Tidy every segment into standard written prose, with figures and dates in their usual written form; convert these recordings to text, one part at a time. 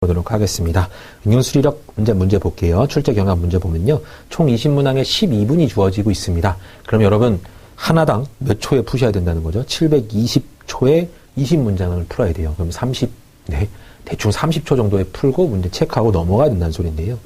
보도록 하겠습니다. 응용수리력 문제 볼게요. 출제 경향 문제 보면요. 총 20문항에 12분이 주어지고 있습니다. 그럼 여러분 하나당 몇 초에 푸셔야 된다는 거죠? 720초에 20문장을 풀어야 돼요. 그럼 대충 30초 정도에 풀고 문제 체크하고 넘어가야 된다는 소리인데요.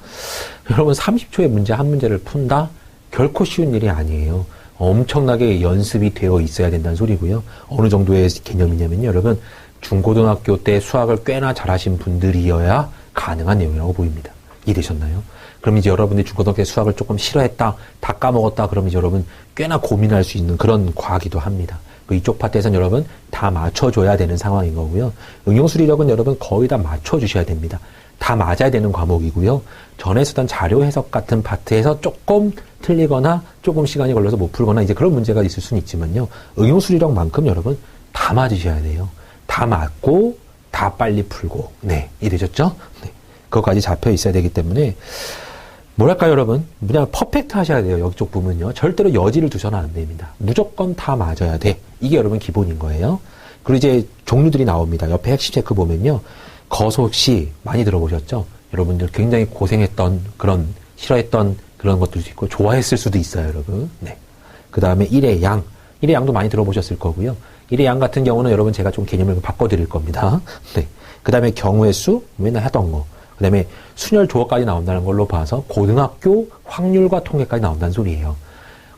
여러분 30초에 문제 한 문제를 푼다? 결코 쉬운 일이 아니에요. 엄청나게 연습이 되어 있어야 된다는 소리고요. 어느 정도의 개념이냐면요. 여러분 중고등학교 때 수학을 꽤나 잘하신 분들이어야 가능한 내용이라고 보입니다. 이해되셨나요? 그럼 이제 여러분이 중고등학교 때 수학을 조금 싫어했다, 다 까먹었다, 그럼 이제 여러분 꽤나 고민할 수 있는 그런 과학이기도 합니다. 이쪽 파트에서는 여러분 다 맞춰줘야 되는 상황인 거고요. 응용수리력은 여러분 거의 다 맞춰주셔야 됩니다. 다 맞아야 되는 과목이고요. 전에 쓰던 자료 해석 같은 파트에서 조금 틀리거나 조금 시간이 걸려서 못 풀거나 이제 그런 문제가 있을 수는 있지만요. 응용수리력만큼 여러분 다 맞으셔야 돼요. 다 맞고 다 빨리 풀고 이해되셨죠? 그것까지 잡혀 있어야 되기 때문에 뭐랄까요 여러분 그냥 퍼펙트 하셔야 돼요. 이쪽 부분은요. 절대로 여지를 두셔는 안 됩니다. 무조건 다 맞아야 돼. 이게 여러분 기본인 거예요. 그리고 이제 종류들이 나옵니다. 옆에 핵심 체크 보면요. 거소시 많이 들어보셨죠? 여러분들 굉장히 고생했던 그런 싫어했던 그런 것들도 있고 좋아했을 수도 있어요 여러분. 그 다음에 일의 양. 일의 양도 많이 들어보셨을 거고요. 일의 양 같은 경우는 여러분 제가 좀 개념을 바꿔드릴 겁니다. 그 다음에 경우의 수, 맨날 하던 거. 그 다음에 순열 조어까지 나온다는 걸로 봐서 고등학교 확률과 통계까지 나온다는 소리예요.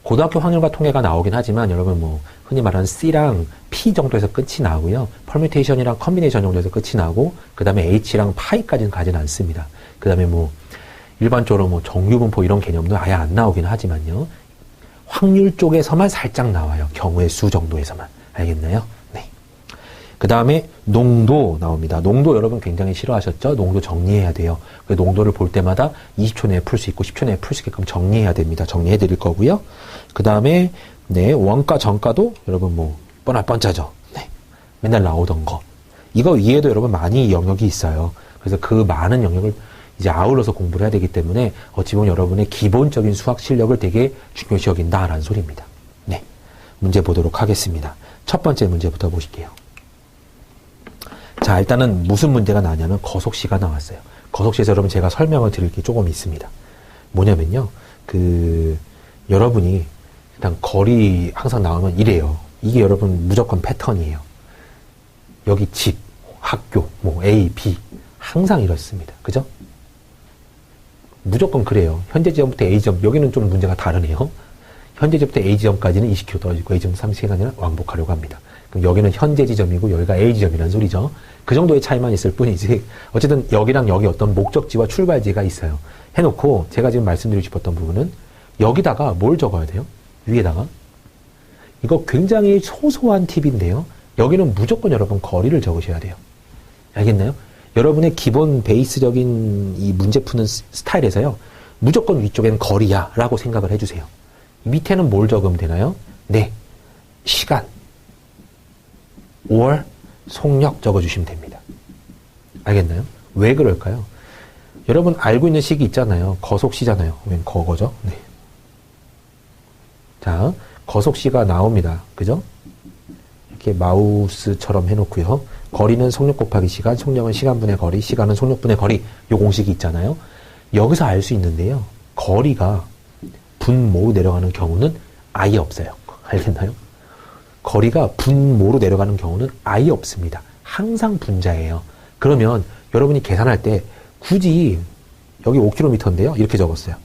고등학교 확률과 통계가 나오긴 하지만 여러분 흔히 말하는 C랑 P 정도에서 끝이 나고요. 퍼뮤테이션이랑 컨비네이션 정도에서 끝이 나고 그 다음에 H랑 파이까지는 가지는 않습니다. 그 다음에 일반적으로 정규분포 이런 개념도 아예 안 나오긴 하지만요. 확률 쪽에서만 살짝 나와요. 경우의 수 정도에서만. 알겠나요? 그 다음에 농도 나옵니다. 농도 여러분 굉장히 싫어하셨죠? 농도 정리해야 돼요. 그 농도를 볼 때마다 20초 내에 풀 수 있고 10초 내에 풀 수 있게끔 정리해야 됩니다. 정리해 드릴 거고요. 그 다음에 원가 정가도 여러분 뻔하죠. 맨날 나오던 거. 이거 위에도 여러분 많이 영역이 있어요. 그래서 그 많은 영역을 이제 아울러서 공부를 해야 되기 때문에 어찌 보면 여러분의 기본적인 수학 실력을 되게 중요시 여긴다라는 소리입니다. 문제 보도록 하겠습니다. 첫 번째 문제부터 보실게요. 자, 일단은 무슨 문제가 나냐면 거속시가 나왔어요. 거속시에서 여러분 제가 설명을 드릴 게 조금 있습니다. 뭐냐면요. 여러분이 일단 거리 항상 나오면 이래요. 이게 여러분 무조건 패턴이에요. 여기 집, 학교, A, B 항상 이렇습니다. 그죠? 무조건 그래요. 현재 지점부터 A 지점, 여기는 좀 문제가 다르네요. 현재 지점부터 A 지점까지는 20km 떨어지고 A 지점 30시간이나 왕복하려고 합니다. 그럼 여기는 현재 지점이고 여기가 A 지점이라는 소리죠. 그 정도의 차이만 있을 뿐이지 어쨌든 여기랑 여기 어떤 목적지와 출발지가 있어요. 해놓고 제가 지금 말씀드리고 싶었던 부분은 여기다가 뭘 적어야 돼요? 위에다가 이거 굉장히 소소한 팁인데요. 여기는 무조건 여러분 거리를 적으셔야 돼요. 알겠나요? 여러분의 기본 베이스적인 이 문제 푸는 스타일에서요. 무조건 위쪽에는 거리야 라고 생각을 해주세요. 밑에는 뭘 적으면 되나요? 시간, 월, 속력 적어주시면 됩니다. 알겠나요? 왜 그럴까요? 여러분 알고 있는 식이 있잖아요. 거속시잖아요. 웬 거거죠? 자, 거속시가 나옵니다. 그죠? 이렇게 마우스처럼 해놓고요. 거리는 속력 곱하기 시간, 속력은 시간분의 거리, 시간은 속력분의 거리. 요 공식이 있잖아요. 여기서 알 수 있는데요. 거리가 분모로 내려가는 경우는 아예 없어요. 알겠나요? 거리가 분모로 내려가는 경우는 아예 없습니다. 항상 분자예요. 그러면 여러분이 계산할 때 굳이 여기 5km인데요. 이렇게 적었어요.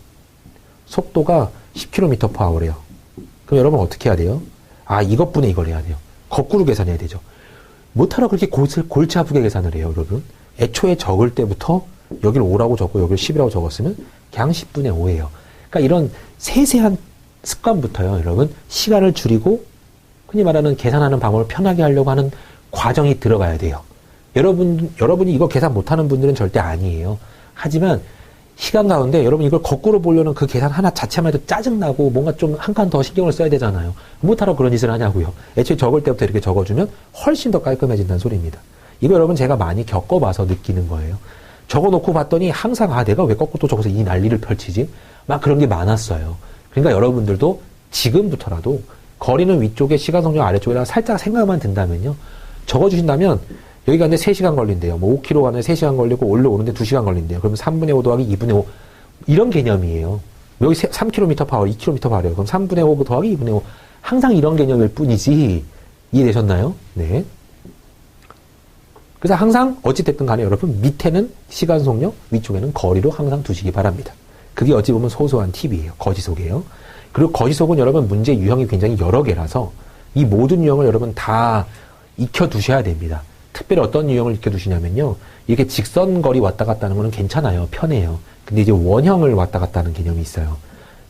속도가 10km/h래요. 그럼 여러분 어떻게 해야 돼요? 이것분의 이걸 해야 돼요. 거꾸로 계산해야 되죠. 못하러 그렇게 골치 아프게 계산을 해요, 여러분. 애초에 적을 때부터 여기를 5라고 적고 여기를 10이라고 적었으면 그냥 10분의 5예요. 그러니까 이런 세세한 습관부터요, 여러분. 시간을 줄이고 흔히 말하는 계산하는 방법을 편하게 하려고 하는 과정이 들어가야 돼요. 여러분이 이거 계산 못하는 분들은 절대 아니에요. 하지만 시간 가운데 여러분 이걸 거꾸로 보려는 그 계산 하나 자체만 해도 짜증나고 뭔가 좀 한 칸 더 신경을 써야 되잖아요. 못하러 그런 짓을 하냐고요. 애초에 적을 때부터 이렇게 적어주면 훨씬 더 깔끔해진다는 소리입니다. 이거 여러분 제가 많이 겪어봐서 느끼는 거예요. 적어놓고 봤더니 항상 내가 왜 거꾸로 또 적어서 이 난리를 펼치지? 막 그런 게 많았어요. 그러니까 여러분들도 지금부터라도 거리는 위쪽에 시간 속력 아래쪽에다가 살짝 생각만 든다면요. 적어주신다면 여기 가는데 3시간 걸린대요. 뭐 5km 가는데 3시간 걸리고 올라오는데 2시간 걸린대요. 그러면 3분의 5 더하기 2분의 5. 이런 개념이에요. 여기 3km 파워, 2km 파워래요. 그럼 3분의 5 더하기 2분의 5. 항상 이런 개념일 뿐이지. 이해되셨나요? 네. 그래서 항상 어찌됐든 간에 여러분 밑에는 시간 속력, 위쪽에는 거리로 항상 두시기 바랍니다. 그게 어찌 보면 소소한 팁이에요. 거지속이에요. 그리고 거지속은 여러분 문제 유형이 굉장히 여러 개라서 이 모든 유형을 여러분 다 익혀두셔야 됩니다. 특별히 어떤 유형을 익혀두시냐면요. 이렇게 직선거리 왔다 갔다 하는 거는 괜찮아요. 편해요. 근데 이제 원형을 왔다 갔다 하는 개념이 있어요.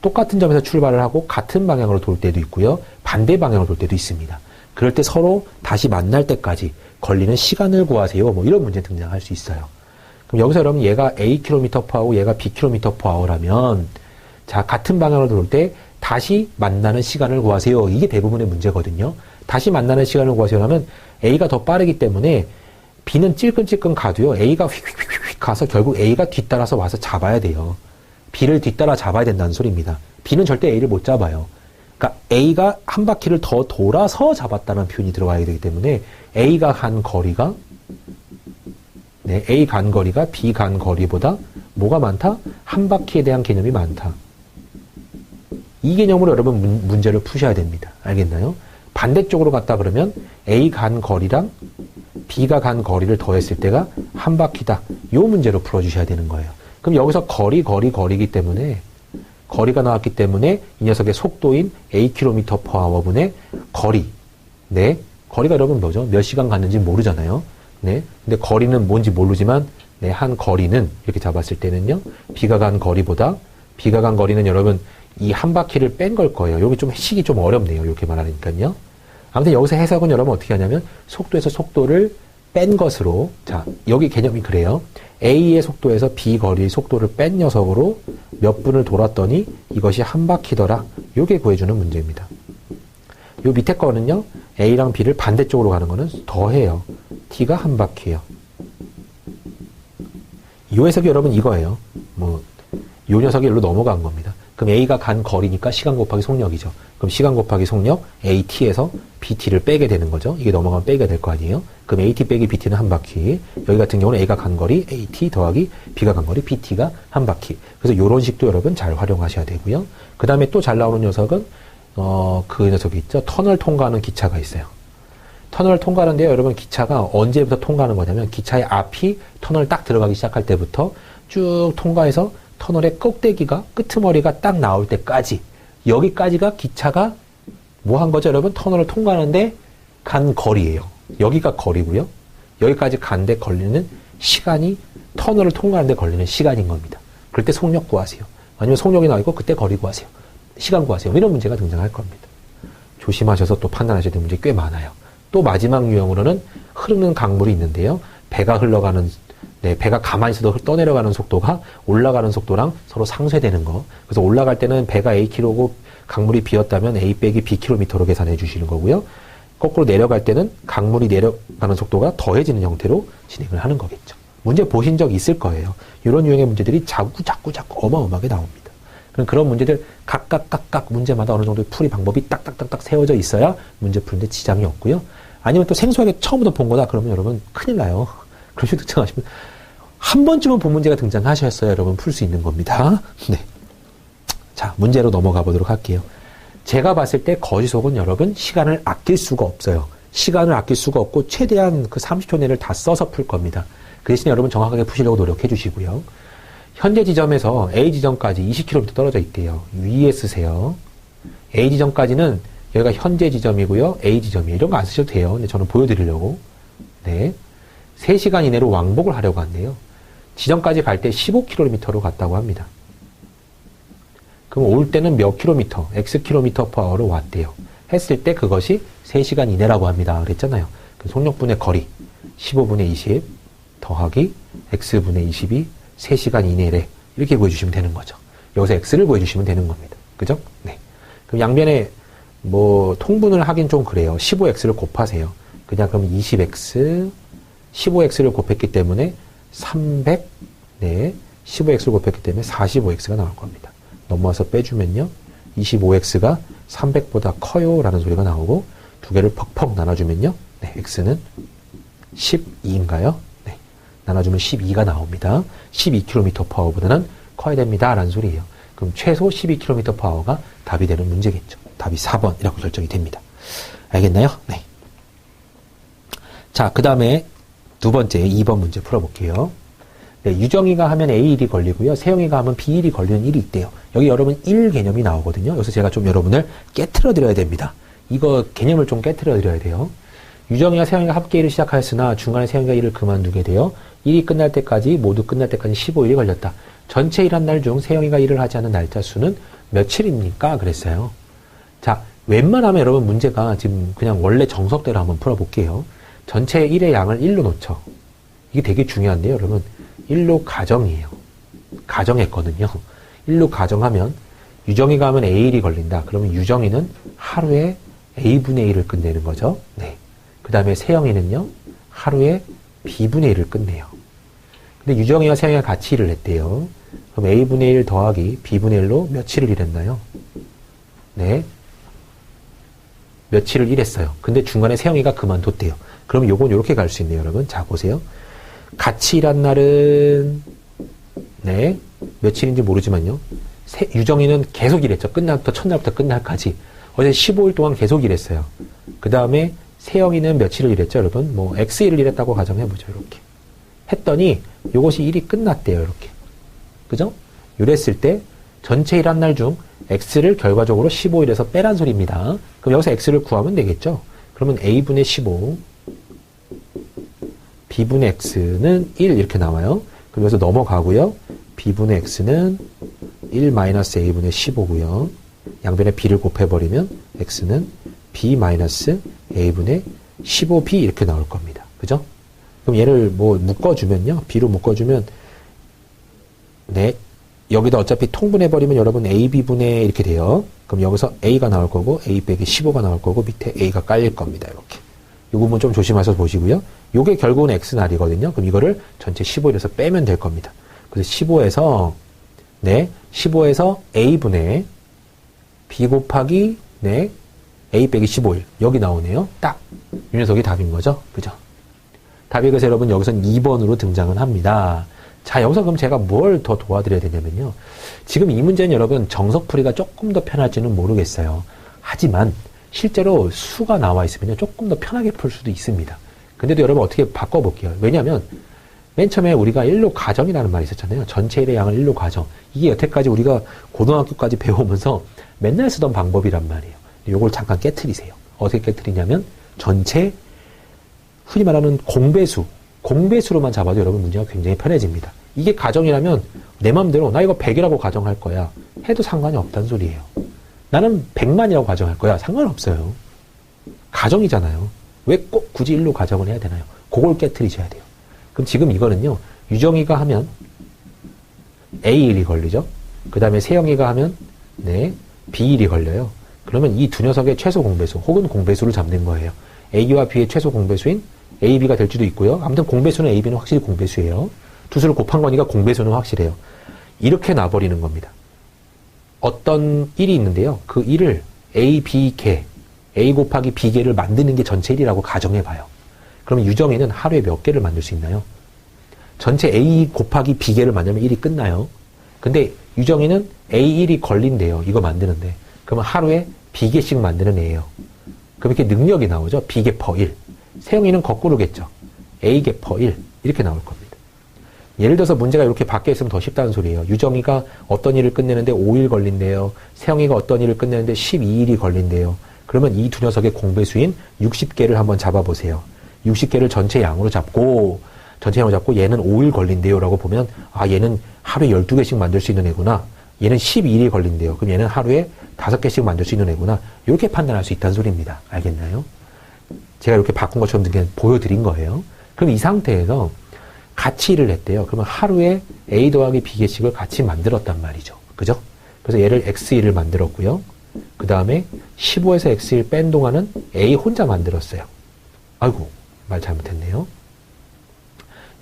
똑같은 점에서 출발을 하고 같은 방향으로 돌 때도 있고요. 반대 방향으로 돌 때도 있습니다. 그럴 때 서로 다시 만날 때까지 걸리는 시간을 구하세요. 뭐 이런 문제 등장할 수 있어요. 그럼 여기서 여러분 얘가 A km/h고 얘가 B km/h라면 자, 같은 방향으로 돌 때 다시 만나는 시간을 구하세요. 이게 대부분의 문제거든요. 다시 만나는 시간을 구하세요 하면 A가 더 빠르기 때문에 B는 찔끔찔끔 가도요. A가 휙휙휙 가서 결국 A가 뒤따라서 와서 잡아야 돼요. B를 뒤따라 잡아야 된다는 소리입니다. B는 절대 A를 못 잡아요. 그러니까 A가 한 바퀴를 더 돌아서 잡았다는 표현이 들어가야 되기 때문에 A가 간 거리가 네, A 간 거리가 B 간 거리보다 뭐가 많다? 한 바퀴에 대한 개념이 많다. 이 개념으로 여러분 문제를 푸셔야 됩니다. 알겠나요? 반대쪽으로 갔다 그러면 A 간 거리랑 B가 간 거리를 더했을 때가 한 바퀴다. 요 문제로 풀어주셔야 되는 거예요. 그럼 여기서 거리이기 때문에 거리가 나왔기 때문에 이 녀석의 속도인 A km/h 분의 거리. 네. 거리가 여러분 뭐죠? 몇 시간 갔는지 모르잖아요. 네. 근데 거리는 뭔지 모르지만 네, 한 거리는 이렇게 잡았을 때는요. B가 간 거리는 여러분 이 한 바퀴를 뺀 걸 거예요. 여기 좀 해석이 좀 어렵네요. 이렇게 말하니까요. 아무튼 여기서 해석은 여러분 어떻게 하냐면 속도에서 속도를 뺀 것으로 자, 여기 개념이 그래요. A의 속도에서 B 거리의 속도를 뺀 녀석으로 몇 분을 돌았더니 이것이 한 바퀴더라. 요게 구해주는 문제입니다. 요 밑에 거는요. A랑 B를 반대쪽으로 가는 거는 더해요. T가 한 바퀴예요. 요 해석이 여러분 이거예요. 뭐 요 녀석이 일로 넘어간 겁니다. 그럼 A가 간 거리니까 시간 곱하기 속력이죠. 그럼 시간 곱하기 속력 AT에서 BT를 빼게 되는 거죠. 이게 넘어가면 빼게 될 거 아니에요. 그럼 AT 빼기 BT는 한 바퀴. 여기 같은 경우는 A가 간 거리 AT 더하기 B가 간 거리 BT가 한 바퀴. 그래서 요런 식도 여러분 잘 활용하셔야 되고요. 그 다음에 또 잘 나오는 녀석은 그 녀석이 있죠. 터널 통과하는 기차가 있어요. 터널을 통과하는데요. 여러분 기차가 언제부터 통과하는 거냐면 기차의 앞이 터널 딱 들어가기 시작할 때부터 쭉 통과해서 터널의 꼭대기가 끄트머리가 딱 나올 때까지 여기까지가 기차가 뭐 한 거죠 여러분? 터널을 통과하는데 간 거리예요. 여기가 거리고요. 여기까지 간데 걸리는 시간이 터널을 통과하는데 걸리는 시간인 겁니다. 그럴 때 속력 구하세요. 아니면 속력이 나오고 그때 거리 구하세요. 시간 구하세요. 이런 문제가 등장할 겁니다. 조심하셔서 또 판단하셔야 될 문제 꽤 많아요. 또 마지막 유형으로는 흐르는 강물이 있는데요. 배가 흘러가는 네, 배가 가만히 있어도 떠내려가는 속도가 올라가는 속도랑 서로 상쇄되는 거. 그래서 올라갈 때는 배가 Akm고 강물이 B였다면 A 빼기 Bkm로 계산해 주시는 거고요. 거꾸로 내려갈 때는 강물이 내려가는 속도가 더해지는 형태로 진행을 하는 거겠죠. 문제 보신 적 있을 거예요. 이런 유형의 문제들이 자꾸 어마어마하게 나옵니다. 그런 문제들 각각 문제마다 어느 정도의 풀이 방법이 딱딱딱딱 세워져 있어야 문제 푸는데 지장이 없고요. 아니면 또 생소하게 처음부터 본 거다 그러면 여러분 큰일 나요. 그런 식으로 등장하시면 한 번쯤은 본 문제가 등장하셨어야 여러분 풀 수 있는 겁니다. 네. 자, 문제로 넘어가 보도록 할게요. 제가 봤을 때 거지속은 여러분 시간을 아낄 수가 없어요. 시간을 아낄 수가 없고 최대한 그 30초 내를 다 써서 풀 겁니다. 그 대신에 여러분 정확하게 푸시려고 노력해 주시고요. 현재 지점에서 A 지점까지 20km 떨어져 있대요. 위에 쓰세요. A 지점까지는 여기가 현재 지점이고요. A 지점이에요. 이런 거 안 쓰셔도 돼요. 근데 저는 보여드리려고. 네. 3시간 이내로 왕복을 하려고 한대요. 지점까지 갈 때 15km로 갔다고 합니다. 그럼 올 때는 몇 킬로미터, X km/h로 왔대요. 했을 때 그것이 3시간 이내라고 합니다. 그랬잖아요. 그 속력분의 거리, 15분의 20 더하기 X분의 22, 3시간 이내래. 이렇게 구해주시면 되는 거죠. 여기서 X를 구해주시면 되는 겁니다. 그죠? 네. 그럼 양변에 뭐 통분을 하긴 좀 그래요. 15X를 곱하세요. 그냥 그럼 20X, 15X를 곱했기 때문에 300, 네. 15X를 곱했기 때문에 45X가 나올 겁니다. 넘어와서 빼주면요. 25X가 300보다 커요. 라는 소리가 나오고 두 개를 퍽퍽 나눠주면요. 네, X는 12인가요? 네. 나눠주면 12가 나옵니다. 12km/h보다는 커야 됩니다. 라는 소리예요. 그럼 최소 12km/h가 답이 되는 문제겠죠. 답이 4번이라고 결정이 됩니다. 알겠나요? 네. 자, 그 다음에 두 번째 2번 문제 풀어볼게요. 네, 유정이가 하면 A1이 걸리고요. 세영이가 하면 B1이 걸리는 일이 있대요. 여기 여러분 1 개념이 나오거든요. 여기서 제가 좀 여러분을 깨트려 드려야 됩니다. 이거 개념을 좀 깨트려 드려야 돼요. 유정이와 세영이가 합계 일을 시작하였으나 중간에 세영이가 일을 그만두게 되어 일이 끝날 때까지 모두 끝날 때까지 15일이 걸렸다. 전체 일한 날 중 세영이가 일을 하지 않은 날짜 수는 며칠입니까? 그랬어요. 자, 웬만하면 여러분 문제가 지금 그냥 원래 정석대로 한번 풀어볼게요. 전체 일의 양을 1로 놓죠. 이게 되게 중요한데요, 여러분. 1로 가정이에요. 가정했거든요. 1로 가정하면 유정이가 하면 A1이 걸린다. 그러면 유정이는 하루에 A분의 1을 끝내는 거죠. 네. 그 다음에 세영이는요, 하루에 B분의 1을 끝내요. 근데 유정이와 세영이가 같이 일을 했대요. 그럼 A분의 1 더하기 B분의 1로 며칠을 일했나요? 네. 며칠을 일했어요. 근데 중간에 세영이가 그만뒀대요. 그럼 요건 이렇게 갈 수 있네요, 여러분. 자, 보세요. 같이 일한 날은, 네, 며칠인지 모르지만요. 유정이는 계속 일했죠. 끝날부터, 첫날부터 끝날까지. 어제 15일 동안 계속 일했어요. 그 다음에 세영이는 며칠을 일했죠, 여러분? 뭐, X일을 일했다고 가정해보죠, 이렇게. 했더니, 요것이 일이 끝났대요, 이렇게. 그죠? 이랬을 때, 전체 일한 날 중 X를 결과적으로 15일에서 빼란 소리입니다. 그럼 여기서 X를 구하면 되겠죠? 그러면 A분의 15, B분의 X는 1 이렇게 나와요. 그럼 여기서 넘어가고요. B분의 X는 1-A분의 15고요. 양변에 B를 곱해버리면 X는 B-A분의 15B 이렇게 나올 겁니다. 그죠? 그럼 얘를 뭐 묶어주면요. B로 묶어주면 네, 여기다 어차피 통분해버리면 여러분 AB분의 이렇게 돼요. 그럼 여기서 A가 나올 거고 A 빼기 15가 나올 거고 밑에 A가 깔릴 겁니다. 이렇게. 이 부분 좀 조심해서 보시고요. 요게 결국은 X날이거든요. 그럼 이거를 전체 15일에서 빼면 될 겁니다. 그래서 15에서 네, 15에서 A분의 B 곱하기 네, A 빼기 15일 여기 나오네요. 딱 이 녀석이 답인 거죠. 그죠? 답이 그래서 여러분 여기선 2번으로 등장은 합니다. 자, 여기서 그럼 제가 뭘 더 도와드려야 되냐면요. 지금 이 문제는 여러분 정석풀이가 조금 더 편할지는 모르겠어요. 하지만 실제로 수가 나와 있으면 조금 더 편하게 풀 수도 있습니다. 근데도 여러분 어떻게 바꿔볼게요. 왜냐하면 맨 처음에 우리가 1로 가정이라는 말이 있었잖아요. 전체 일의 양을 1로 가정. 이게 여태까지 우리가 고등학교까지 배우면서 맨날 쓰던 방법이란 말이에요. 요걸 잠깐 깨트리세요. 어떻게 깨트리냐면 전체 흔히 말하는 공배수로만 잡아도 여러분 문제가 굉장히 편해집니다. 이게 가정이라면 내 맘대로 나 이거 100이라고 가정할 거야 해도 상관이 없다는 소리예요. 나는 100만이라고 가정할 거야. 상관없어요. 가정이잖아요. 왜 꼭 굳이 1로 가정을 해야 되나요? 그걸 깨트리셔야 돼요. 그럼 지금 이거는요. 유정이가 하면 A1이 걸리죠. 그 다음에 세영이가 하면 네, B1이 걸려요. 그러면 이 두 녀석의 최소 공배수 혹은 공배수를 잡는 거예요. A와 B의 최소 공배수인 AB가 될 수도 있고요. 아무튼 공배수는 AB는 확실히 공배수예요. 두 수를 곱한 거니까 공배수는 확실해요. 이렇게 놔버리는 겁니다. 어떤 1이 있는데요. 그 1을 A, B 개, A 곱하기 B 개를 만드는 게 전체 1이라고 가정해봐요. 그러면 유정이는 하루에 몇 개를 만들 수 있나요? 전체 A 곱하기 B 개를 만들면 1이 끝나요. 근데 유정이는 A1이 걸린대요. 이거 만드는데. 그러면 하루에 B 개씩 만드는 애예요. 그럼 이렇게 능력이 나오죠. B 개 퍼 1. 세영이는 거꾸로겠죠. A 개 퍼 1. 이렇게 나올 겁니다. 예를 들어서 문제가 이렇게 바뀌어 있으면 더 쉽다는 소리예요. 유정이가 어떤 일을 끝내는데 5일 걸린대요. 세영이가 어떤 일을 끝내는데 12일이 걸린대요. 그러면 이 두 녀석의 공배수인 60개를 한번 잡아보세요. 60개를 전체 양으로 잡고 얘는 5일 걸린대요 라고 보면 아 얘는 하루에 12개씩 만들 수 있는 애구나. 얘는 12일이 걸린대요. 그럼 얘는 하루에 5개씩 만들 수 있는 애구나. 이렇게 판단할 수 있다는 소리입니다. 알겠나요? 제가 이렇게 바꾼 것처럼 그냥 보여드린 거예요. 그럼 이 상태에서 같이 일을 했대요. 그러면 하루에 A 더하기 B 개씩을 같이 만들었단 말이죠. 그죠? 그래서 얘를 X1을 만들었고요. 그 다음에 15에서 X1 뺀 동안은 A 혼자 만들었어요. 아이고, 말 잘못했네요.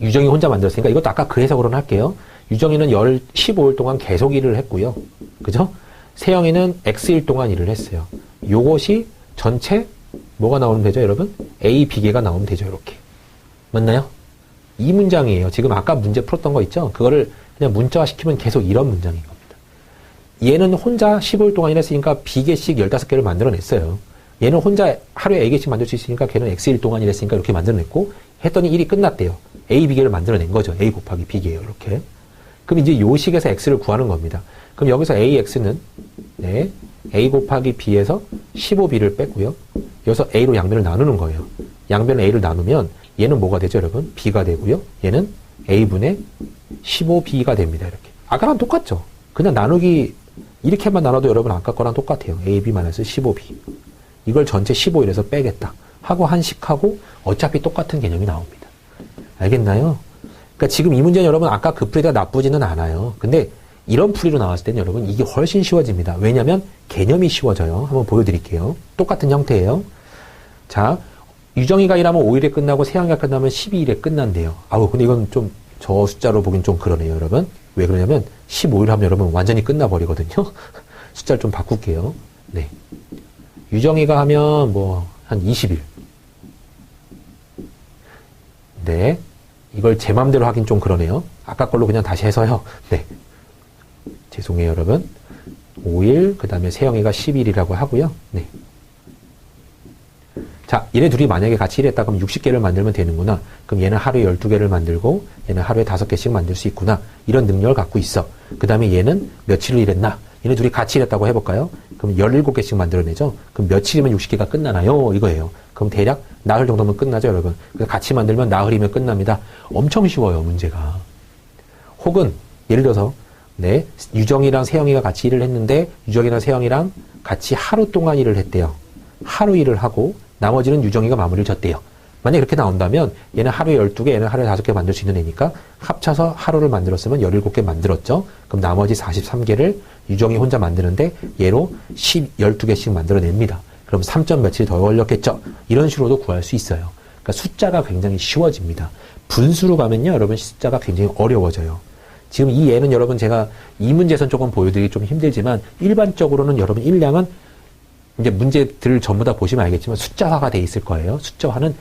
유정이 혼자 만들었으니까 이것도 아까 그 해석으로는 할게요. 유정이는 15일 동안 계속 일을 했고요. 그죠? 세영이는 X일 동안 일을 했어요. 요것이 전체 뭐가 나오면 되죠, 여러분? A, B개가 나오면 되죠, 이렇게. 맞나요? 이 문장이에요. 지금 아까 문제 풀었던 거 있죠? 그거를 그냥 문자화 시키면 계속 이런 문장인 겁니다. 얘는 혼자 15일 동안 일했으니까 B개씩 15개를 만들어냈어요. 얘는 혼자 하루에 A개씩 만들 수 있으니까 걔는 X일 동안 일했으니까 이렇게 만들어냈고 했더니 일이 끝났대요. A, B개를 만들어낸 거죠. A 곱하기 B개예요. 이렇게. 그럼 이제 요 식에서 X를 구하는 겁니다. 그럼 여기서 AX는 네, A 곱하기 B에서 15B를 뺐고요. 여기서 A로 양변을 나누는 거예요. 양변 A를 나누면 얘는 뭐가 되죠, 여러분? B가 되고요. 얘는 A분의 15B가 됩니다. 이렇게. 아까랑 똑같죠? 그냥 나누기 이렇게만 나눠도 여러분 아까 거랑 똑같아요. AB-15B. 이걸 전체 15일에서 빼겠다. 하고 한식하고 어차피 똑같은 개념이 나옵니다. 알겠나요? 그러니까 지금 이 문제는 여러분 아까 그 풀이가 나쁘지는 않아요. 근데 이런 풀이로 나왔을 때는 여러분 이게 훨씬 쉬워집니다. 왜냐하면 개념이 쉬워져요. 한번 보여드릴게요. 똑같은 형태예요. 자, 유정이가 일하면 5일에 끝나고 세영이가 끝나면 12일에 끝난대요. 아우, 근데 이건 좀 저 숫자로 보긴 좀 그러네요, 여러분. 왜 그러냐면 15일 하면 여러분 완전히 끝나버리거든요. 숫자를 좀 바꿀게요. 네. 유정이가 하면 뭐 한 20일. 네. 이걸 제 맘대로 하긴 좀 그러네요. 아까 걸로 그냥 다시 해서요. 네. 죄송해요, 여러분. 5일, 그 다음에 세영이가 10일이라고 하고요. 네. 자, 얘네 둘이 만약에 같이 일했다 그러면 60개를 만들면 되는구나. 그럼 얘는 하루에 12개를 만들고 얘는 하루에 5개씩 만들 수 있구나. 이런 능력을 갖고 있어. 그 다음에 얘는 며칠을 일했나? 얘네 둘이 같이 일했다고 해볼까요? 그럼 17개씩 만들어내죠? 그럼 며칠이면 60개가 끝나나요? 이거예요. 그럼 대략 나흘 정도면 끝나죠, 여러분? 그래서 같이 만들면 나흘이면 끝납니다. 엄청 쉬워요, 문제가. 혹은 예를 들어서 네, 유정이랑 세영이가 같이 일을 했는데 유정이랑 세영이랑 같이 하루 동안 일을 했대요. 하루 일을 하고 나머지는 유정이가 마무리를 졌대요. 만약에 그렇게 나온다면 얘는 하루에 12개, 얘는 하루에 5개 만들 수 있는 애니까 합쳐서 하루를 만들었으면 17개 만들었죠. 그럼 나머지 43개를 유정이 혼자 만드는데 얘로 12개씩 만들어냅니다. 그럼 3점 며칠이 더 걸렸겠죠. 이런 식으로도 구할 수 있어요. 그러니까 숫자가 굉장히 쉬워집니다. 분수로 가면요, 여러분 숫자가 굉장히 어려워져요. 지금 이 예는 여러분 제가 이 문제에서는 조금 보여드리기 좀 힘들지만 일반적으로는 여러분 일량은 이제 문제들을 전부 다 보시면 알겠지만 숫자화가 돼 있을 거예요. 숫자화는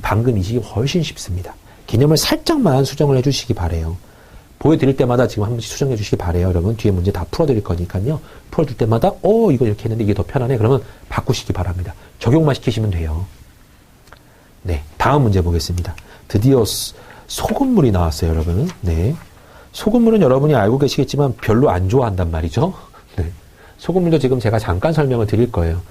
방금 이 식이 훨씬 쉽습니다. 개념을 살짝만 수정을 해주시기 바래요. 보여드릴 때마다 지금 한 번씩 수정해 주시기 바래요. 여러분 뒤에 문제 다 풀어드릴 거니까요. 풀어줄 때마다 이거 이렇게 했는데 이게 더 편하네. 그러면 바꾸시기 바랍니다. 적용만 시키시면 돼요. 네, 다음 문제 보겠습니다. 드디어 소금물이 나왔어요, 여러분. 네, 소금물은 여러분이 알고 계시겠지만 별로 안 좋아한단 말이죠. 네. 소금물도 지금 제가 잠깐 설명을 드릴 거예요.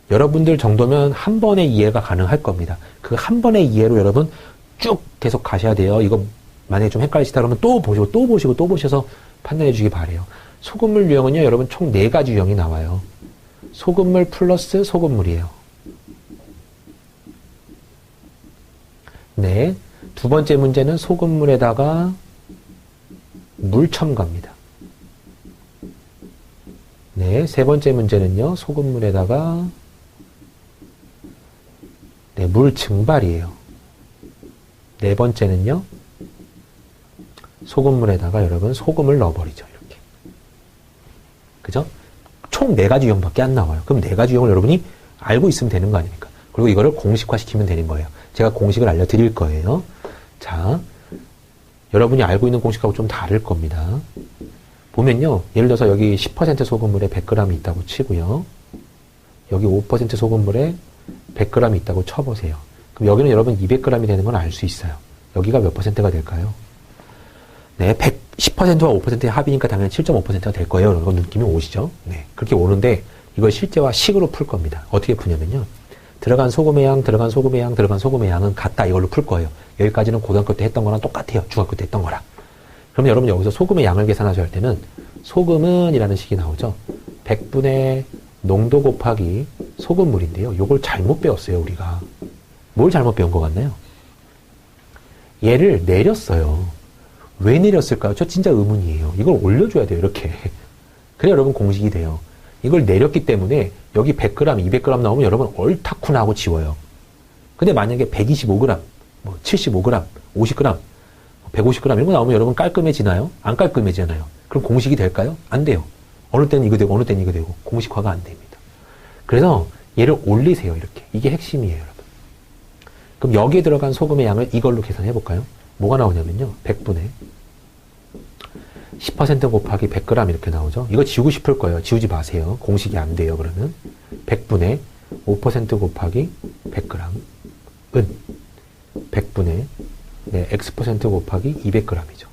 여러분들 정도면 한 번의 이해가 가능할 겁니다. 그 한 번의 이해로 여러분 쭉 계속 가셔야 돼요. 이거 만약에 좀 헷갈리시다 그러면 또 보시고 또 보시고 또 보셔서 판단해 주시기 바래요. 소금물 유형은요, 여러분 총 4가지 유형이 나와요. 소금물 플러스 소금물이에요. 네. 두 번째 문제는 소금물에다가 물 첨가입니다. 네. 세 번째 문제는요, 소금물에다가 네, 물 증발이에요. 네 번째는요, 소금물에다가 여러분 소금을 넣어버리죠. 이렇게. 그죠? 총 4가지 유형밖에 안 나와요. 그럼 4가지 유형을 여러분이 알고 있으면 되는 거 아닙니까? 그리고 이거를 공식화시키면 되는 거예요. 제가 공식을 알려드릴 거예요. 자, 여러분이 알고 있는 공식하고 좀 다를 겁니다. 보면요, 예를 들어서 여기 10% 소금물에 100g이 있다고 치고요. 여기 5% 소금물에 100g이 있다고 쳐보세요. 그럼 여기는 여러분 200g이 되는 건 알 수 있어요. 여기가 몇 %가 될까요? 네, 10%와 5%의 합이니까 당연히 7.5%가 될 거예요. 이런 느낌이 오시죠? 네, 그렇게 오는데 이걸 실제와 식으로 풀 겁니다. 어떻게 푸냐면요, 들어간 소금의 양, 들어간 소금의 양, 들어간 소금의 양은 같다. 이걸로 풀 거예요. 여기까지는 고등학교 때 했던 거랑 똑같아요. 중학교 때 했던 거랑. 그러면 여러분 여기서 소금의 양을 계산하셔야 할 때는 소금은 이라는 식이 나오죠. 100분의 농도 곱하기 소금물인데요. 요걸 잘못 배웠어요, 우리가. 뭘 잘못 배운 것 같나요? 얘를 내렸어요. 왜 내렸을까요? 저 진짜 의문이에요. 이걸 올려줘야 돼요, 이렇게. 그래 여러분 공식이 돼요. 이걸 내렸기 때문에 여기 100g, 200g 나오면 여러분 얼타쿠나 하고 지워요. 근데 만약에 125g, 뭐 75g, 50g, 150g 이런 거 나오면 여러분 깔끔해지나요? 안 깔끔해지나요? 그럼 공식이 될까요? 안 돼요. 어느 때는 이거 되고 어느 때는 이거 되고 공식화가 안 됩니다. 그래서 얘를 올리세요, 이렇게. 이게 핵심이에요, 여러분. 그럼 여기에 들어간 소금의 양을 이걸로 계산해 볼까요? 뭐가 나오냐면요. 100분의 10% 곱하기 100g 이렇게 나오죠. 이거 지우고 싶을 거예요. 지우지 마세요. 공식이 안 돼요. 그러면 100분의 5% 곱하기 100g은 100분의 X% 곱하기 200g이죠.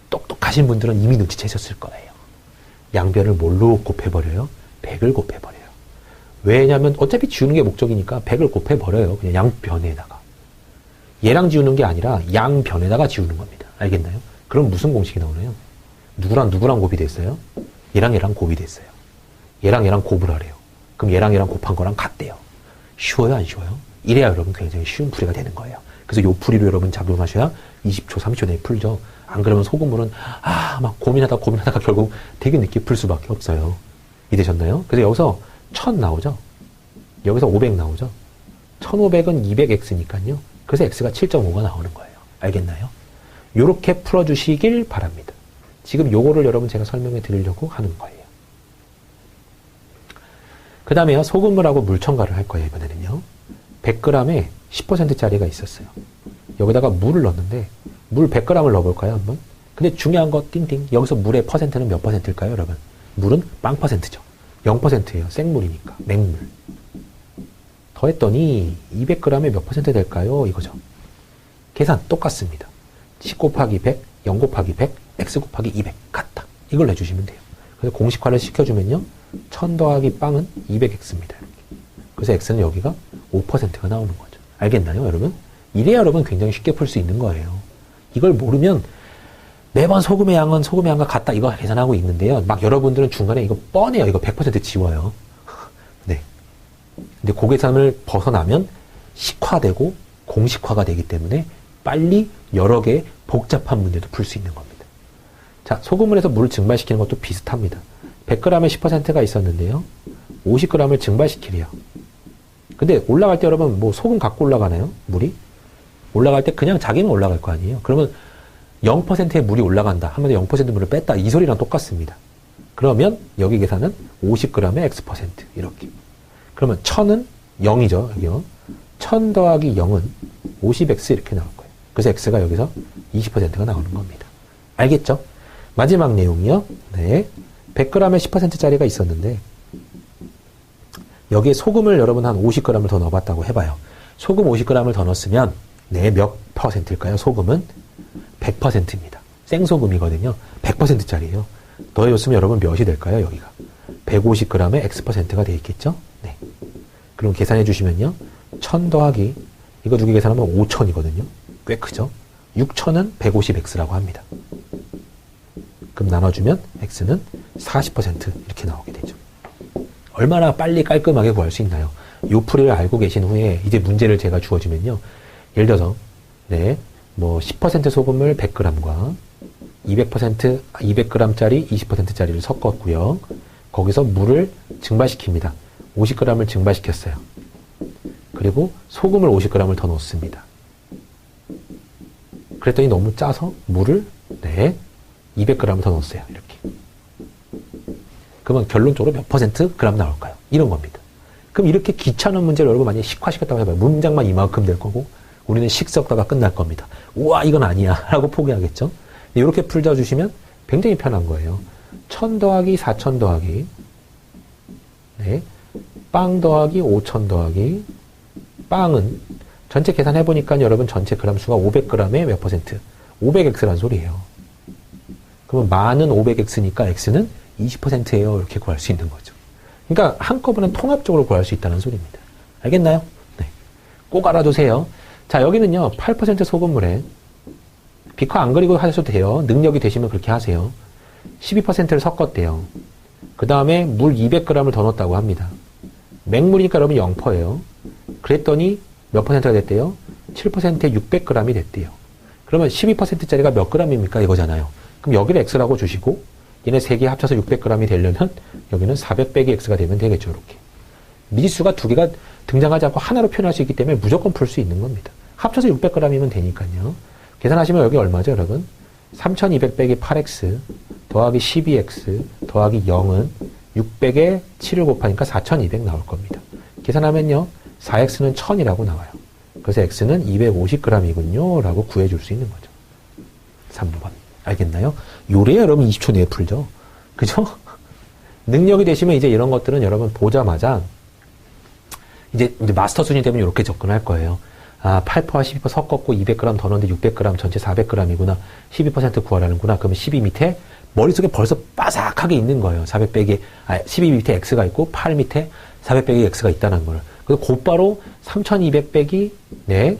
똑똑하신 분들은 이미 눈치채셨을 거예요. 양변을 뭘로 곱해버려요? 100을 곱해버려요. 왜냐면 어차피 지우는 게 목적이니까 100을 곱해버려요. 그냥 양변에다가. 얘랑 지우는 게 아니라 양변에다가 지우는 겁니다. 알겠나요? 그럼 무슨 공식이 나오나요? 누구랑 누구랑 곱이 됐어요? 얘랑 얘랑 곱이 됐어요. 얘랑 얘랑 곱을 하래요. 그럼 얘랑 얘랑 곱한 거랑 같대요. 쉬워요, 안 쉬워요? 이래야 여러분 굉장히 쉬운 풀이가 되는 거예요. 그래서 요 풀이로 여러분 작용하셔야 20초, 30초 내에 풀죠. 안 그러면 소금물은 막 고민하다가 결국 되게 늦게 풀 수밖에 없어요. 이해되셨나요? 그래서 여기서 1000 나오죠. 여기서 500 나오죠. 1500은 200x니까요. 그래서 x가 7.5가 나오는 거예요. 알겠나요? 요렇게 풀어주시길 바랍니다. 지금 요거를 여러분 제가 설명해 드리려고 하는 거예요. 그 다음에요. 소금물하고 물 첨가를 할 거예요. 이번에는요. 100g에 10%짜리가 있었어요. 여기다가 물을 넣었는데 물 100g을 넣어볼까요? 한번? 근데 중요한 거 띵띵. 여기서 물의 퍼센트는 몇 퍼센트일까요? 여러분? 물은 빵 퍼센트죠. 0%예요. 생물이니까. 맹물. 더했더니 200g에 몇 퍼센트 될까요? 이거죠. 계산 똑같습니다. 10 곱하기 100, 0 곱하기 100, x 곱하기 200 같다. 이걸 내주시면 돼요. 그래서 공식화를 시켜주면요. 1000 더하기 빵은 200x입니다. 그래서 x는 여기가 5%가 나오는 거죠. 알겠나요, 여러분? 이래야 여러분 굉장히 쉽게 풀 수 있는 거예요. 이걸 모르면 매번 소금의 양과 같다. 이거 계산하고 있는데요. 막 여러분들은 중간에 이거 뻔해요. 이거 100% 지워요. 네. 근데 그 계산을 벗어나면 식화되고 공식화가 되기 때문에 빨리 여러 개의 복잡한 문제도 풀 수 있는 겁니다. 자, 소금물에서 물을 증발시키는 것도 비슷합니다. 100g에 10%가 있었는데요. 50g을 증발시키래요. 근데 올라갈 때 여러분 뭐 소금 갖고 올라가나요? 물이? 올라갈 때 그냥 자기는 올라갈 거 아니에요. 그러면 0%의 물이 올라간다. 하면 0% 물을 뺐다. 이 소리랑 똑같습니다. 그러면 여기 계산은 50g에 X% 이렇게. 그러면 1000은 0이죠. 여기요. 1000 더하기 0은 50X 이렇게 나올 거예요. 그래서 X가 여기서 20%가 나오는 겁니다. 알겠죠? 마지막 내용이요. 네. 100g에 10%짜리가 있었는데 여기에 소금을 여러분 한 50g을 더 넣어봤다고 해봐요. 소금 50g을 더 넣었으면 네, 몇 퍼센트일까요? 소금은 100%입니다. 생소금이거든요. 100%짜리예요. 더해줬으면 여러분 몇이 될까요? 여기가 150g에 X%가 되어 있겠죠? 네. 그럼 계산해 주시면요. 1000 더하기 이거 두 개 계산하면 5000이거든요. 꽤 크죠? 6000은 150X라고 합니다. 그럼 나눠주면 X는 40% 이렇게 나오게 되죠. 얼마나 빨리 깔끔하게 구할 수 있나요? 요 풀이를 알고 계신 후에 이제 문제를 제가 주어주면요. 예를 들어서 네, 뭐 10% 소금을 100g과 200g짜리 20%짜리를 섞었고요. 거기서 물을 증발시킵니다. 50g을 증발시켰어요. 그리고 소금을 50g을 더 넣습니다. 그랬더니 너무 짜서 물을 네, 200g을 더 넣었어요. 이렇게. 그러면 결론적으로 몇 퍼센트 그램 나올까요? 이런 겁니다. 그럼 이렇게 귀찮은 문제를 여러분 만약에 식화시켰다고 해봐요. 문장만 이만큼 될 거고 우리는 식 섞다가 끝날 겁니다. 우와 이건 아니야 라고 포기하겠죠. 이렇게 풀어주시면 굉장히 편한 거예요. 1000 더하기 4000 더하기 네, 빵 더하기 5000 더하기 빵은 전체 계산해보니까 여러분 전체 그램 수가 500g에 몇 퍼센트? 500x란 소리예요. 그러면 만은 500x니까 x는 20%예요. 이렇게 구할 수 있는 거죠. 그러니까 한꺼번에 통합적으로 구할 수 있다는 소리입니다. 알겠나요? 네. 꼭 알아두세요. 자, 여기는요. 8% 소금물에 비커 안 그리고 하셔도 돼요. 능력이 되시면 그렇게 하세요. 12%를 섞었대요. 그 다음에 물 200g을 더 넣었다고 합니다. 맹물이니까 여러분 0%예요. 그랬더니 몇 퍼센트가 됐대요? 7%에 600g이 됐대요. 그러면 12%짜리가 몇 g입니까? 이거잖아요. 그럼 여기를 x라고 주시고 얘네 세 개 합쳐서 600g이 되려면 여기는 400 빼기 x가 되면 되겠죠. 이렇게. 미지수가 두 개가 등장하지 않고 하나로 표현할 수 있기 때문에 무조건 풀 수 있는 겁니다. 합쳐서 600g이면 되니까요. 계산하시면 여기 얼마죠, 여러분? 3200 빼기 8x 더하기 12x 더하기 0은 600에 7을 곱하니까 4200 나올 겁니다. 계산하면요. 4x는 1000이라고 나와요. 그래서 X는 250g이군요. 라고 구해줄 수 있는 거죠. 3번. 알겠나요? 요래 여러분 20초 내에 풀죠. 그죠? 능력이 되시면 이제 이런 것들은 여러분 보자마자 이제 마스터 수준이 되면 이렇게 접근할 거예요. 아, 8%와 12% 섞었고 200g 더 넣는데 600g 전체 400g이구나. 12% 구하라는구나. 그러면 12 밑에 머릿속에 벌써 빠삭하게 있는 거예요. 400 빼기, 12 밑에 X가 있고 8 밑에 400 빼기 X가 있다는 걸. 그래서 곧바로 3200 빼기, 네,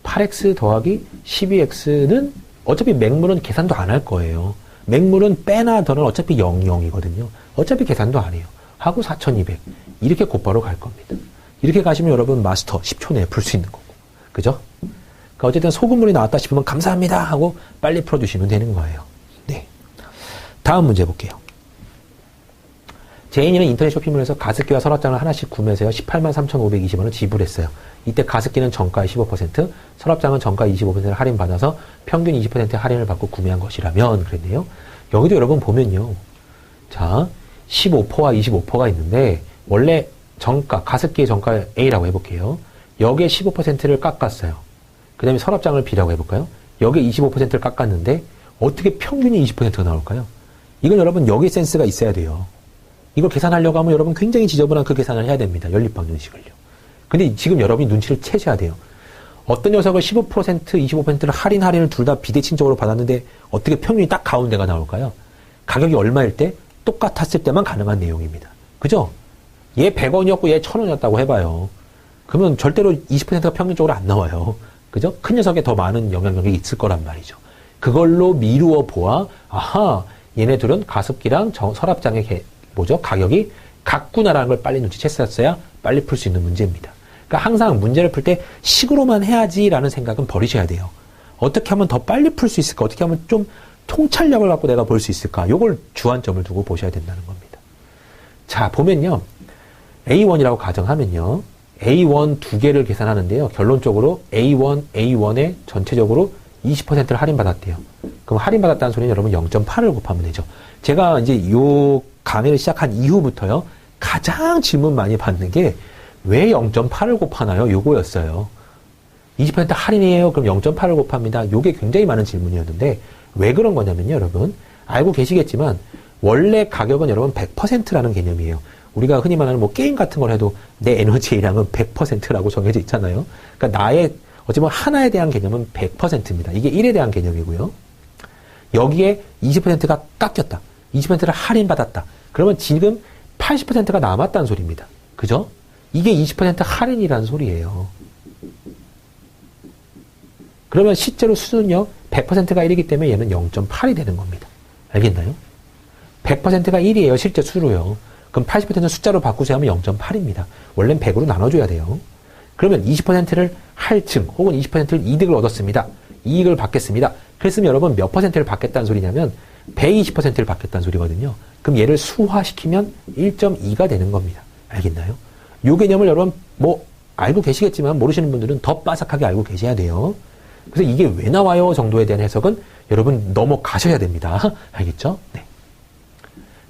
8X 더하기 12X는 어차피 맹물은 계산도 안 할 거예요. 맹물은 빼나 더는 어차피 0이거든요. 어차피 계산도 안 해요. 하고 4200. 이렇게 곧바로 갈 겁니다. 이렇게 가시면 여러분 마스터 10초 내에 풀 수 있는 거고. 그죠? 그러니까 어쨌든 소금물이 나왔다 싶으면 감사합니다 하고 빨리 풀어주시면 되는 거예요. 네. 다음 문제 볼게요. 제인이는 인터넷 쇼핑몰에서 가습기와 서랍장을 하나씩 구매해서요. 183,520원을 지불했어요. 이때 가습기는 정가의 15%, 서랍장은 정가 25%를 할인받아서 평균 20% 할인을 받고 구매한 것이라면 그랬네요. 여기도 여러분 보면요. 자, 15%와 25%가 있는데 원래 정가, 가습기의 정가 A라고 해볼게요. 여기에 15%를 깎았어요. 그 다음에 서랍장을 B라고 해볼까요? 여기에 25%를 깎았는데 어떻게 평균이 20%가 나올까요? 이건 여러분 여기 센스가 있어야 돼요. 이걸 계산하려고 하면 여러분 굉장히 지저분한 그 계산을 해야 됩니다. 연립방정식을요. 근데 지금 여러분이 눈치를 채셔야 돼요. 어떤 녀석을 15%, 25%를 할인을 둘 다 비대칭적으로 받았는데 어떻게 평균이 딱 가운데가 나올까요? 가격이 얼마일 때? 똑같았을 때만 가능한 내용입니다. 그죠? 얘 100원이었고 얘 1000원이었다고 해봐요. 그러면 절대로 20%가 평균적으로 안 나와요. 그죠? 큰 녀석에 더 많은 영향력이 있을 거란 말이죠. 그걸로 미루어 보아, 아하, 얘네들은 가습기랑 서랍장의 가격이 같구나라는 걸 빨리 눈치챘었어야 빨리 풀 수 있는 문제입니다. 그러니까 항상 문제를 풀 때 식으로만 해야지라는 생각은 버리셔야 돼요. 어떻게 하면 더 빨리 풀 수 있을까? 어떻게 하면 좀 통찰력을 갖고 내가 볼 수 있을까? 요걸 주안점을 두고 보셔야 된다는 겁니다. 자, 보면요. A1이라고 가정하면요. A1 두 개를 계산하는데요. 결론적으로 A1의 전체적으로 20%를 할인받았대요. 그럼 할인받았다는 소리는 여러분 0.8을 곱하면 되죠. 제가 이제 요 강의를 시작한 이후부터요. 가장 질문 많이 받는 게 왜 0.8을 곱하나요? 요거였어요. 20% 할인이에요. 그럼 0.8을 곱합니다. 요게 굉장히 많은 질문이었는데 왜 그런 거냐면요. 여러분 알고 계시겠지만 원래 가격은 여러분 100%라는 개념이에요. 우리가 흔히 말하는 뭐 게임 같은 걸 해도 내 에너지량은 100%라고 정해져 있잖아요. 그러니까 나의 어찌보면 하나에 대한 개념은 100%입니다. 이게 1에 대한 개념이고요. 여기에 20%가 깎였다. 20%를 할인받았다. 그러면 지금 80%가 남았다는 소리입니다. 그죠? 이게 20% 할인이라는 소리예요. 그러면 실제로 수는요, 100%가 1이기 때문에 얘는 0.8이 되는 겁니다. 알겠나요? 100%가 1이에요, 실제 수로요. 그럼 80%는 숫자로 바꾸세요 하면 0.8입니다. 원래는 100으로 나눠줘야 돼요. 그러면 20%를 할증 혹은 20%를 이득을 얻었습니다. 이익을 받겠습니다. 그랬으면 여러분 몇 퍼센트를 받겠다는 소리냐면 120%를 받겠다는 소리거든요. 그럼 얘를 수화시키면 1.2가 되는 겁니다. 알겠나요? 요 개념을 여러분 뭐 알고 계시겠지만 모르시는 분들은 더 빠삭하게 알고 계셔야 돼요. 그래서 이게 왜 나와요 정도에 대한 해석은 여러분 넘어가셔야 됩니다. 알겠죠? 네.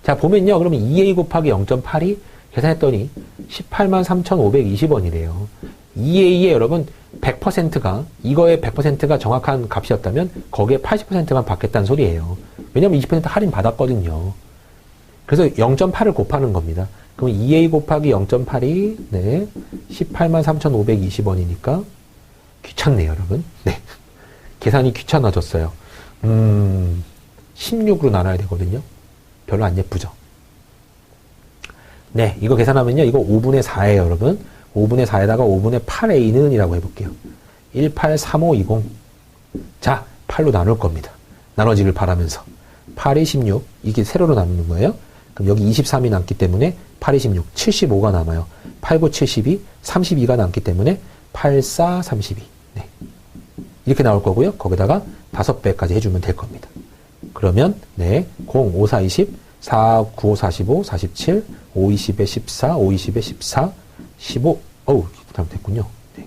자 보면요. 그러면 2A 곱하기 0.8이 계산했더니 183,520원이래요. 2A에 여러분 100%가 이거의 100%가 정확한 값이었다면 거기에 80%만 받겠다는 소리예요. 왜냐하면 20% 할인 받았거든요. 그래서 0.8을 곱하는 겁니다. 그럼 2A 곱하기 0.8이 네 183,520원이니까 귀찮네요, 여러분. 네. 계산이 귀찮아졌어요. 16으로 나눠야 되거든요. 별로 안 예쁘죠? 네, 이거 계산하면요. 이거 5분의 4예요, 여러분. 5분의 4에다가 5분의 8A는 이라고 해볼게요. 183520. 자, 8로 나눌 겁니다. 나눠지길 바라면서. 8이 16. 이게 세로로 나누는 거예요. 그럼 여기 23이 남기 때문에 8이 16. 75가 남아요. 8, 9, 72. 32가 남기 때문에 8, 4, 32. 네. 이렇게 나올 거고요. 거기다가 5배까지 해주면 될 겁니다. 그러면, 네. 0, 5, 4, 20. 4, 9, 5, 45. 47. 5, 20에 14. 5, 20에 14. 15, 어우, 잘못했군요. 네.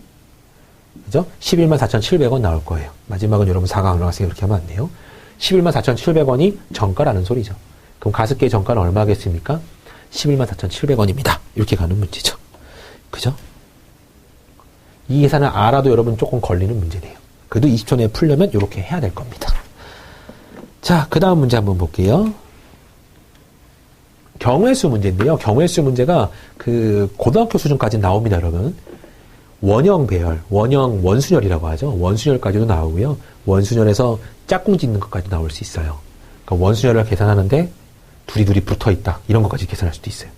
그죠? 114,700원 나올 거예요. 마지막은 여러분 4가 올라갔으니까 그렇게 하면 안 돼요. 114,700원이 정가라는 소리죠. 그럼 가습기의 정가는 얼마겠습니까? 114,700원입니다. 이렇게 가는 문제죠. 그죠? 이 계산을 알아도 여러분 조금 걸리는 문제네요. 그래도 20초 내에 풀려면 이렇게 해야 될 겁니다. 자, 그 다음 문제 한번 볼게요. 경우의 수 문제인데요. 경우의 수 문제가 그 고등학교 수준까지 나옵니다, 여러분. 원형 배열, 원형 원순열이라고 하죠. 원순열까지도 나오고요. 원순열에서 짝꿍 짓는 것까지 나올 수 있어요. 그러니까 원순열을 계산하는데 둘이 붙어 있다. 이런 것까지 계산할 수도 있어요.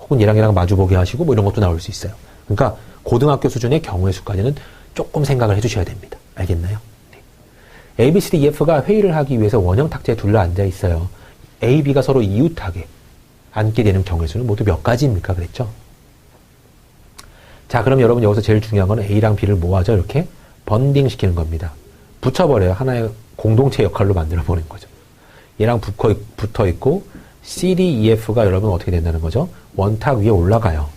혹은 얘랑 마주보게 하시고 뭐 이런 것도 나올 수 있어요. 그러니까 고등학교 수준의 경우의 수까지는 조금 생각을 해주셔야 됩니다. 알겠나요? 네. A, B, C, D, E, F가 회의를 하기 위해서 원형 탁자에 둘러 앉아 있어요. A, B가 서로 이웃하게 앉게 되는 경우의 수는 모두 몇 가지입니까? 그랬죠? 자, 그럼 여러분 여기서 제일 중요한 건 A랑 B를 모아서 이렇게 번딩 시키는 겁니다. 붙여버려요. 하나의 공동체 역할로 만들어버리는 거죠. 얘랑 붙어 있고 C, D, E, F가 여러분 어떻게 된다는 거죠? 원탁 위에 올라가요.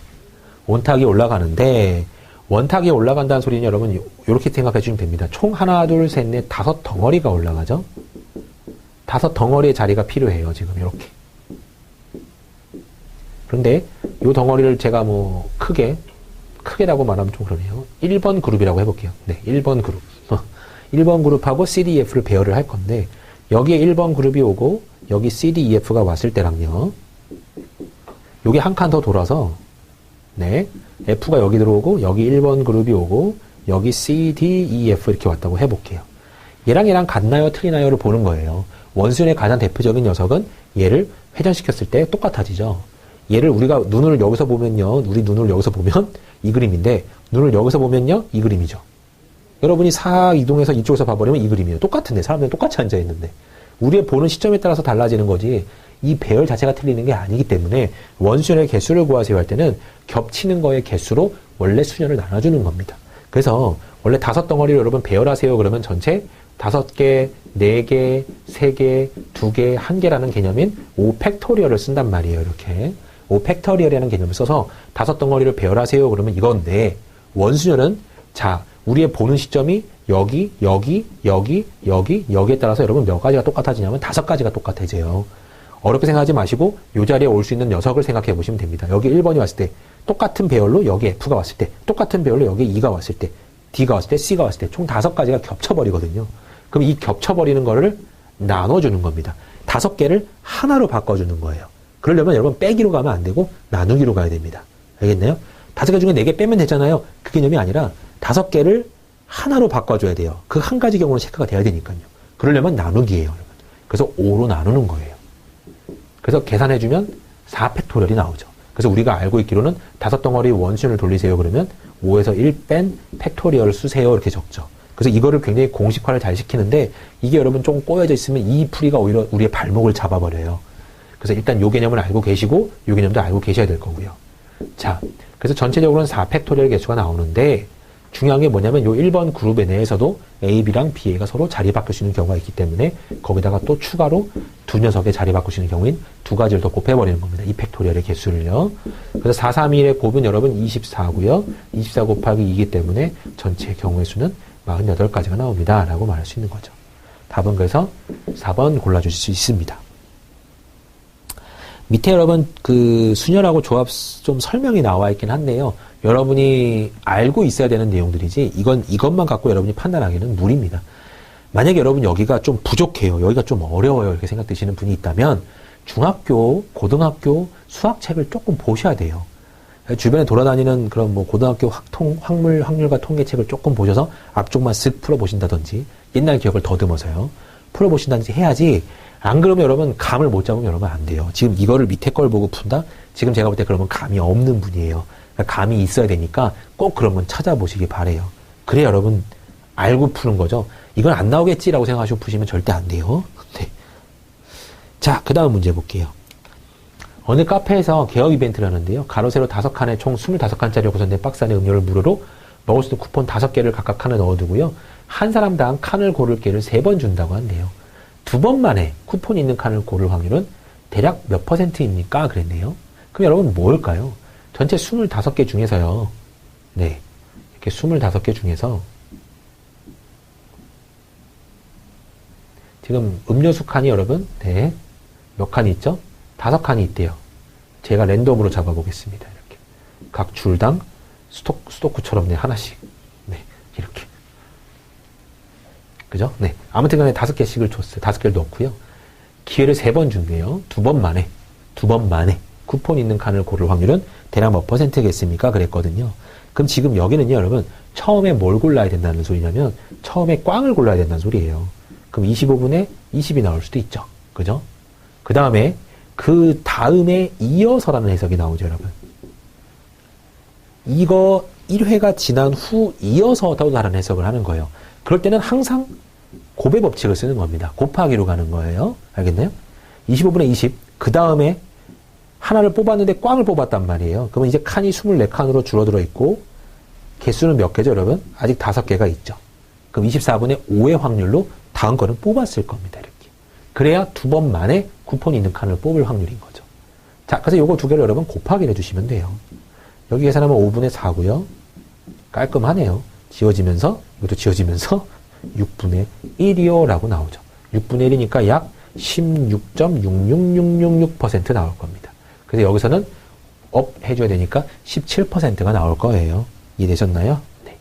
원탁 위에 올라가는데 원탁 위에 올라간다는 소리는 여러분 이렇게 생각해 주시면 됩니다. 총 하나, 둘, 셋, 넷, 5덩어리가 올라가죠? 5덩어리의 자리가 필요해요. 지금 이렇게. 그런데 이 덩어리를 제가 뭐 크게라고 말하면 좀 그러네요. 1번 그룹이라고 해볼게요. 네, 1번 그룹. 1번 그룹하고 CDEF를 배열을 할 건데 여기에 1번 그룹이 오고 여기 CDEF가 왔을 때랑요. 요게 한 칸 더 돌아서 네, F가 여기 들어오고 여기 1번 그룹이 오고 여기 CDEF 이렇게 왔다고 해볼게요. 얘랑 같나요? 틀리나요?를 보는 거예요. 원순의 가장 대표적인 녀석은 얘를 회전시켰을 때 똑같아지죠. 얘를 우리가 눈을 여기서 보면요. 우리 눈을 여기서 보면 이 그림인데 눈을 여기서 보면요. 이 그림이죠. 여러분이 사 이동해서 이쪽에서 봐버리면 이 그림이에요. 똑같은데 사람들은 똑같이 앉아있는데 우리의 보는 시점에 따라서 달라지는 거지 이 배열 자체가 틀리는 게 아니기 때문에 원순열의 개수를 구하세요 할 때는 겹치는 거의 개수로 원래 순열을 나눠주는 겁니다. 그래서 원래 5덩어리를 여러분 배열하세요 그러면 전체 5개, 4개, 3개, 2개, 1개라는 개념인 5팩토리얼을 쓴단 말이에요. 이렇게 5팩토리얼이라는 개념을 써서 5덩어리를 배열하세요 그러면 이건데 원순열은 자 우리의 보는 시점이 여기에 따라서 여러분 몇 가지가 똑같아지냐면 5가지가 똑같아져요. 어렵게 생각하지 마시고 이 자리에 올 수 있는 녀석을 생각해 보시면 됩니다. 여기 1번이 왔을 때 똑같은 배열로 여기 F가 왔을 때 똑같은 배열로 여기 E가 왔을 때 D가 왔을 때 C가 왔을 때 총 5가지가 겹쳐버리거든요. 그럼 이 겹쳐버리는 거를 나눠주는 겁니다. 5개를 하나로 바꿔주는 거예요. 그러려면 여러분 빼기로 가면 안 되고 나누기로 가야 됩니다. 알겠나요? 5개 중에 4개 빼면 되잖아요. 그 개념이 아니라 5개를 하나로 바꿔줘야 돼요. 그 한 가지 경우는 체크가 돼야 되니까요. 그러려면 나누기예요. 여러분. 그래서 5로 나누는 거예요. 그래서 계산해주면 4팩토리얼이 나오죠. 그래서 우리가 알고 있기로는 5덩어리 원순을 돌리세요. 그러면 5에서 1 뺀 팩토리얼을 쓰세요. 이렇게 적죠. 그래서 이거를 굉장히 공식화를 잘 시키는데 이게 여러분 조금 꼬여져 있으면 이 풀이가 오히려 우리의 발목을 잡아버려요. 그래서 일단 요 개념을 알고 계시고 요 개념도 알고 계셔야 될 거고요. 자, 그래서 전체적으로는 4팩토리얼 개수가 나오는데 중요한 게 뭐냐면 요 1번 그룹에 내에서도 A, B랑 B, A가 서로 자리 바꿀 수 있는 경우가 있기 때문에 거기다가 또 추가로 두 녀석의 자리 바꿀 수 있는 경우인 2가지를 더 곱해버리는 겁니다. 이 팩토리얼의 개수를요. 그래서 4, 3, 1의 곱은 여러분 24고요. 24 곱하기 2이기 때문에 전체 경우의 수는 48가지가 나옵니다. 라고 말할 수 있는 거죠. 답은 그래서 4번 골라주실 수 있습니다. 밑에 여러분 그 순열하고 조합 좀 설명이 나와 있긴 한데요. 여러분이 알고 있어야 되는 내용들이지 이것만 갖고 여러분이 판단하기는 무리입니다. 만약에 여러분 여기가 좀 부족해요. 여기가 좀 어려워요. 이렇게 생각되시는 분이 있다면 중학교, 고등학교 수학책을 조금 보셔야 돼요. 주변에 돌아다니는 그런 뭐 고등학교 확률과 통계책을 조금 보셔서 앞쪽만 쓱 풀어보신다든지 옛날 기억을 더듬어서요. 풀어보신다든지 해야지 안 그러면 여러분 감을 못 잡으면 여러분 안 돼요. 지금 이거를 밑에 걸 보고 푼다? 지금 제가 볼 때 그러면 감이 없는 분이에요. 그러니까 감이 있어야 되니까 꼭 그런 건 찾아보시기 바래요. 그래야 여러분 알고 푸는 거죠. 이건 안 나오겠지라고 생각하시고 푸시면 절대 안 돼요. 네. 자, 그 다음 문제 볼게요. 어느 카페에서 개업 이벤트를 하는데요. 가로 세로 5칸에 총 25칸짜리 구성된 박스 안에 음료를 무료로 먹을 수 있는 쿠폰 5개를 각각 칸에 넣어두고요. 한 사람당 칸을 고를 기회를 3번 준다고 한대요. 2번 만에 쿠폰이 있는 칸을 고를 확률은 대략 몇 %입니까? 그랬네요. 그럼 여러분 뭘까요? 전체 25개 중에서요. 네. 이렇게 25개 중에서 지금 음료수 칸이 여러분, 네. 몇 칸이 있죠? 5칸이 있대요. 제가 랜덤으로 잡아보겠습니다. 이렇게. 각 줄당 수도쿠처럼 네, 하나씩. 이렇게. 그죠? 네. 아무튼 간에 5개씩을 줬어요. 5개를 넣고요. 기회를 3번 준대요. 2번 만에 쿠폰 있는 칸을 고를 확률은 대략 몇 %겠습니까? 그랬거든요. 그럼 지금 여기는요, 여러분, 처음에 뭘 골라야 된다는 소리냐면, 처음에 꽝을 골라야 된다는 소리예요. 그럼 25분에 20이 나올 수도 있죠. 그죠? 그 다음에 이어서라는 해석이 나오죠, 여러분. 이거 1회가 지난 후 이어서 더 다른 해석을 하는 거예요. 그럴 때는 항상 곱의 법칙을 쓰는 겁니다. 곱하기로 가는 거예요. 알겠나요? 25분의 20. 그 다음에 하나를 뽑았는데 꽝을 뽑았단 말이에요. 그러면 이제 칸이 24칸으로 줄어들어 있고, 개수는 몇 개죠, 여러분? 아직 5개가 있죠. 그럼 24분의 5의 확률로 다음 거는 뽑았을 겁니다, 이렇게. 그래야 2번 만에 쿠폰이 있는 칸을 뽑을 확률인 거죠. 자, 그래서 요거 2개를 여러분 곱하기를 해주시면 돼요. 여기 계산하면 5분의 4고요. 깔끔하네요. 지워지면서, 이것도 지워지면서 6분의 1이요 라고 나오죠. 6분의 1이니까 약 16.66666% 나올 겁니다. 그래서 여기서는 업 해줘야 되니까 17%가 나올 거예요. 이해되셨나요? 네.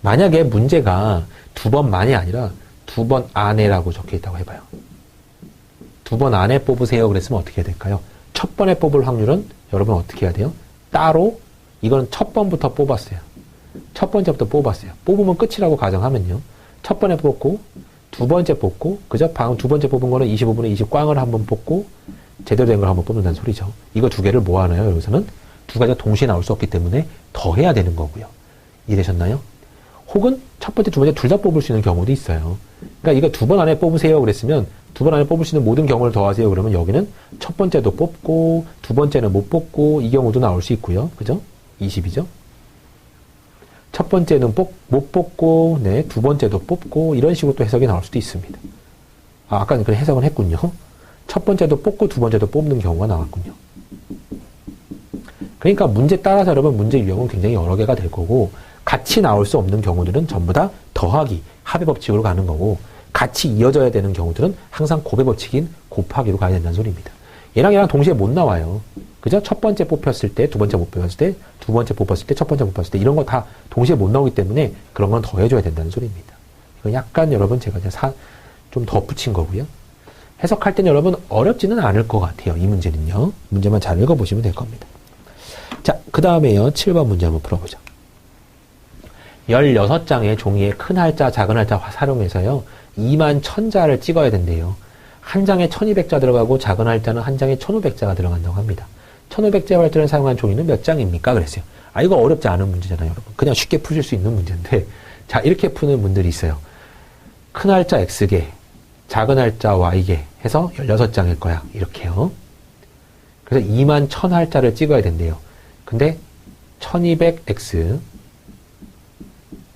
만약에 문제가 2번 만이 아니라 2번 안에라고 적혀 있다고 해봐요. 2번 안에 뽑으세요. 그랬으면 어떻게 해야 될까요? 첫 번에 뽑을 확률은 여러분 어떻게 해야 돼요? 따로 이거는 첫 번부터 뽑았어요. 첫 번째부터 뽑았어요. 뽑으면 끝이라고 가정하면요. 첫 번에 뽑고 두 번째 뽑고 그죠? 방금 두 번째 뽑은 거는 25분의 20 꽝을 한번 뽑고 제대로 된 걸 한번 뽑는다는 소리죠. 이거 2개를 모아놔요. 여기서는 2가지가 동시에 나올 수 없기 때문에 더해야 되는 거고요. 이해되셨나요? 혹은 첫 번째, 두 번째 둘 다 뽑을 수 있는 경우도 있어요. 그러니까 이거 2번 안에 뽑으세요 그랬으면 2번 안에 뽑을 수 있는 모든 경우를 더하세요. 그러면 여기는 첫 번째도 뽑고 두 번째는 못 뽑고 이 경우도 나올 수 있고요. 그죠? 20이죠? 첫 번째는 못 뽑고 네, 두 번째도 뽑고 이런 식으로 또 해석이 나올 수도 있습니다. 아까는 그런 해석을 했군요. 첫 번째도 뽑고 두 번째도 뽑는 경우가 나왔군요. 그러니까 문제 따라서 여러분 문제 유형은 굉장히 여러 개가 될 거고 같이 나올 수 없는 경우들은 전부 다 더하기, 합의 법칙으로 가는 거고 같이 이어져야 되는 경우들은 항상 곱의 법칙인 곱하기로 가야 된다는 소리입니다. 얘랑 동시에 못 나와요. 그죠? 첫 번째 뽑혔을 때, 두 번째 못 뽑혔을 때, 두 번째 뽑혔을 때, 첫 번째 못 뽑혔을 때 이런 거 다 동시에 못 나오기 때문에 그런 건 더해줘야 된다는 소리입니다. 이건 약간 여러분 제가 좀 덧붙인 거고요. 해석할 때는 여러분 어렵지는 않을 것 같아요. 이 문제는요. 문제만 잘 읽어보시면 될 겁니다. 자, 그 다음에요. 7번 문제 한번 풀어보죠. 16장의 종이에 큰 할자, 작은 할자 활용해서요. 2만 1000자를 찍어야 된대요. 한 장에 1200자 들어가고 작은 할자는 한 장에 1500자가 들어간다고 합니다. 1500자 활자를 사용한 종이는 몇 장입니까? 그랬어요. 아, 이거 어렵지 않은 문제잖아요, 여러분. 그냥 쉽게 푸실 수 있는 문제인데. 자, 이렇게 푸는 분들이 있어요. 큰 할자 X개, 작은 할자 Y개 해서 16장일 거야. 이렇게요. 그래서 2만 1000 할자를 찍어야 된대요. 근데 1200X,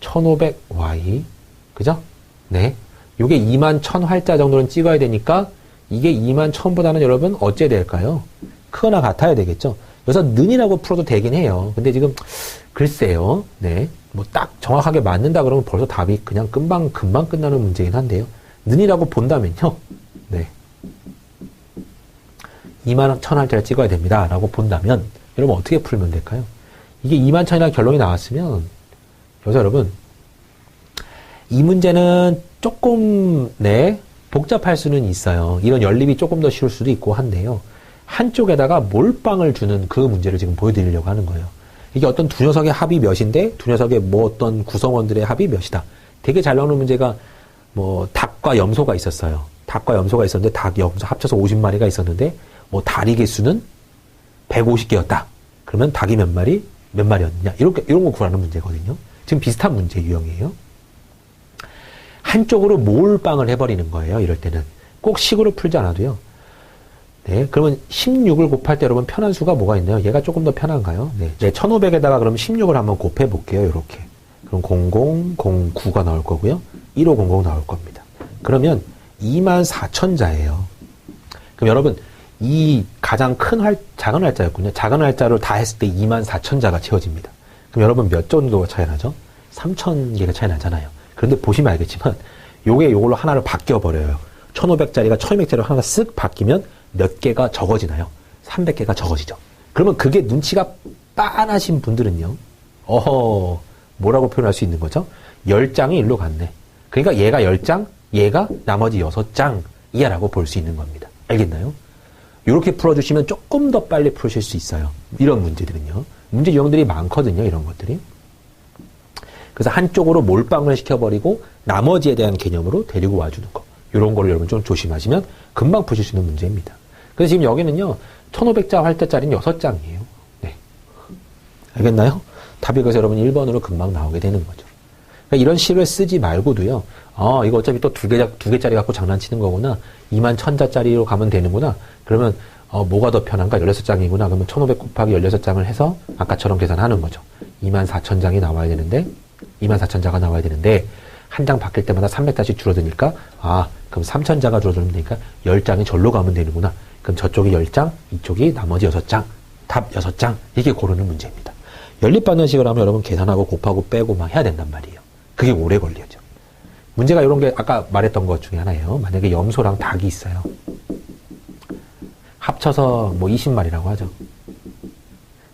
1500Y, 그죠? 네. 요게 2만 1000 활자 정도는 찍어야 되니까 이게 2만 1000보다는 여러분 어째 될까요? 크거나 같아야 되겠죠? 그래서 는이라고 풀어도 되긴 해요. 근데 지금 글쎄요. 네. 뭐 딱 정확하게 맞는다 그러면 벌써 답이 그냥 금방 끝나는 문제긴 한데요. 는이라고 본다면요. 네. 2만 1000 활자를 찍어야 됩니다. 라고 본다면 여러분 어떻게 풀면 될까요? 이게 2만 1000이라는 결론이 나왔으면 여기서 여러분 이 문제는 조금 네 복잡할 수는 있어요. 이런 연립이 조금 더 쉬울 수도 있고 한데요. 한쪽에다가 몰빵을 주는 그 문제를 지금 보여드리려고 하는 거예요. 이게 어떤 두 녀석의 합이 몇인데 두 녀석의 뭐 어떤 구성원들의 합이 몇이다. 되게 잘 나오는 문제가 뭐 닭과 염소가 있었어요. 닭과 염소가 있었는데 닭, 염소 합쳐서 50마리가 있었는데 뭐 다리 개수는 150개였다. 그러면 닭이 몇 마리였느냐. 이런 거 구하는 문제거든요. 지금 비슷한 문제 유형이에요. 한쪽으로 몰빵을 해버리는 거예요. 이럴 때는. 꼭 식으로 풀지 않아도요. 네. 그러면 16을 곱할 때 여러분 편한 수가 뭐가 있나요? 얘가 조금 더 편한가요? 네. 1500에다가 그럼 16을 한번 곱해 볼게요. 이렇게. 그럼 0009가 나올 거고요. 1500 나올 겁니다. 그러면 24000자예요. 그럼 여러분, 이 가장 큰 작은 활자였군요. 작은 활자를 다 했을 때 24000자가 채워집니다. 그럼 여러분 몇 정도가 차이 나죠? 3000개가 차이 나잖아요. 그런데 보시면 알겠지만 요걸로 하나를 바뀌어버려요. 1500짜리가 1200짜리로 하나가 쓱 바뀌면 몇 개가 적어지나요? 300개가 적어지죠. 그러면 그게 눈치가 빤하신 분들은요. 뭐라고 표현할 수 있는 거죠? 10장이 일로 갔네. 그러니까 얘가 10장, 얘가 나머지 6장이야 라고 볼 수 있는 겁니다. 알겠나요? 이렇게 풀어주시면 조금 더 빨리 푸실 수 있어요. 이런 문제들은요. 문제 유형들이 많거든요. 이런 것들이. 그래서 한쪽으로 몰빵을 시켜버리고 나머지에 대한 개념으로 데리고 와주는 거. 이런 걸 여러분 좀 조심하시면 금방 푸실 수 있는 문제입니다. 그래서 지금 여기는요. 1500자 활자짜리는 6장이에요. 네. 알겠나요? 답이 그래서 여러분 1번으로 금방 나오게 되는 거죠. 그러니까 이런 식을 쓰지 말고도요. 이거 어차피 또 두 개짜리 갖고 장난치는 거구나. 21,000자짜리로 가면 되는구나. 그러면 뭐가 더 편한가? 16장이구나. 그러면 1500 곱하기 16장을 해서 아까처럼 계산하는 거죠. 24,000장이 나와야 되는데 24,000자가 나와야 되는데 한 장 바뀔 때마다 300자씩 줄어드니까 그럼 3,000자가 줄어들면 되니까 10장이 절로 가면 되는구나. 그럼 저쪽이 10장, 이쪽이 나머지 6장, 답 6장 이게 고르는 문제입니다. 연립반응식을 하면 여러분 계산하고 곱하고 빼고 막 해야 된단 말이에요. 그게 오래 걸리죠. 문제가 이런 게 아까 말했던 것 중에 하나예요. 만약에 염소랑 닭이 있어요. 합쳐서 뭐 20마리라고 하죠.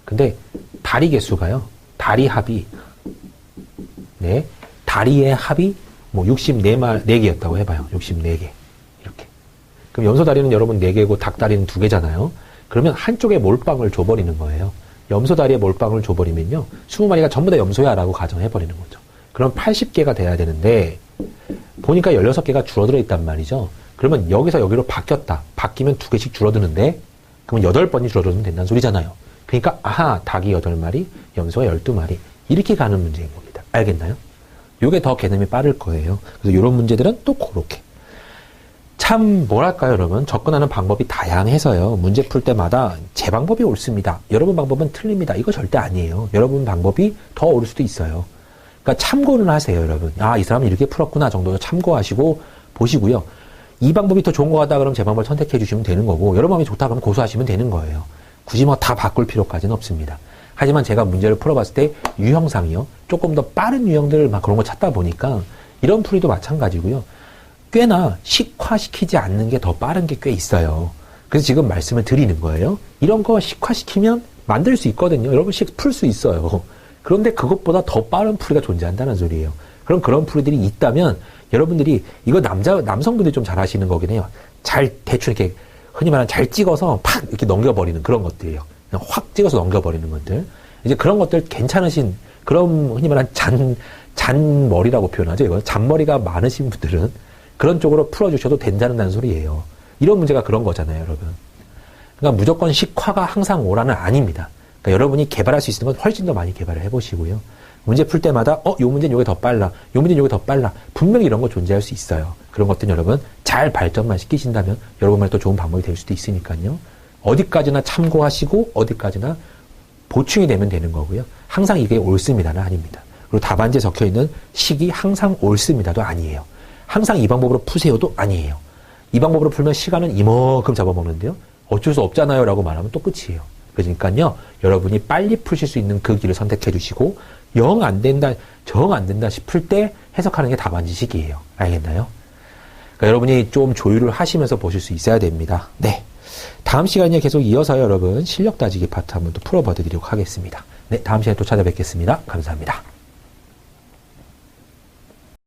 근데 다리 개수가요. 다리 합이 다리의 합이 뭐 64개였다고 해봐요. 64개. 이렇게. 그럼 염소 다리는 여러분 4개고 닭 다리는 2개잖아요. 그러면 한쪽에 몰빵을 줘버리는 거예요. 염소 다리에 몰빵을 줘버리면요. 20마리가 전부 다 염소야 라고 가정해버리는 거죠. 그럼 80개가 돼야 되는데 보니까 16개가 줄어들어 있단 말이죠. 그러면 여기서 여기로 바뀌었다. 바뀌면 2개씩 줄어드는데 그러면 8번이 줄어들면 된다는 소리잖아요. 그러니까 닭이 8마리, 염소가 12마리 이렇게 가는 문제인 겁니다. 알겠나요? 요게 더 개념이 빠를 거예요. 그래서 이런 문제들은 또 그렇게. 참 뭐랄까요 여러분. 접근하는 방법이 다양해서요. 문제 풀 때마다 제 방법이 옳습니다. 여러분 방법은 틀립니다. 이거 절대 아니에요. 여러분 방법이 더 옳을 수도 있어요. 그러니까 참고는 하세요 여러분. 이 사람은 이렇게 풀었구나 정도로 참고하시고 보시고요. 이 방법이 더 좋은 것 같다 그러면 제 방법을 선택해 주시면 되는 거고 여러 방법이 좋다 그러면 고수하시면 되는 거예요. 굳이 뭐 다 바꿀 필요까지는 없습니다. 하지만 제가 문제를 풀어봤을 때 유형상이요. 조금 더 빠른 유형들 막 그런 거 찾다 보니까 이런 풀이도 마찬가지고요. 꽤나 식화시키지 않는 게 더 빠른 게 꽤 있어요. 그래서 지금 말씀을 드리는 거예요. 이런 거 식화시키면 만들 수 있거든요. 여러분 풀 수 있어요. 그런데 그것보다 더 빠른 풀이가 존재한다는 소리예요. 그럼 그런 풀이들이 있다면 여러분들이 이거 남성분들이 좀 잘 하시는 거긴 해요. 잘 대충 이렇게 흔히 말하는 잘 찍어서 팍 이렇게 넘겨버리는 그런 것들이에요. 그냥 확 찍어서 넘겨버리는 것들. 이제 그런 것들 괜찮으신 그런 흔히 말하는 잔머리라고 표현하죠. 이거 잔머리가 많으신 분들은 그런 쪽으로 풀어주셔도 된다는 소리예요. 이런 문제가 그런 거잖아요, 여러분. 그러니까 무조건 식화가 항상 오라는 아닙니다. 그러니까 여러분이 개발할 수 있는 건 훨씬 더 많이 개발을 해보시고요. 문제 풀 때마다 요 문제는 요게 더 빨라. 요 문제는 요게 더 빨라. 분명히 이런 거 존재할 수 있어요. 그런 것들은 여러분 잘 발전만 시키신다면 여러분만의 또 좋은 방법이 될 수도 있으니까요. 어디까지나 참고하시고 어디까지나 보충이 되면 되는 거고요. 항상 이게 옳습니다는 아닙니다. 그리고 답안지에 적혀있는 식이 항상 옳습니다도 아니에요. 항상 이 방법으로 푸세요도 아니에요. 이 방법으로 풀면 시간은 이만큼 잡아먹는데요. 어쩔 수 없잖아요 라고 말하면 또 끝이에요. 그러니까요. 여러분이 빨리 푸실 수 있는 그 길을 선택해 주시고 영 안 된다, 정 안 된다 싶을 때 해석하는 게 답안지식이에요. 알겠나요? 그러니까 여러분이 좀 조율을 하시면서 보실 수 있어야 됩니다. 네. 다음 시간에 계속 이어서 여러분 실력 따지기 파트 한번 또 풀어봐 드리도록 하겠습니다. 네. 다음 시간에 또 찾아뵙겠습니다. 감사합니다.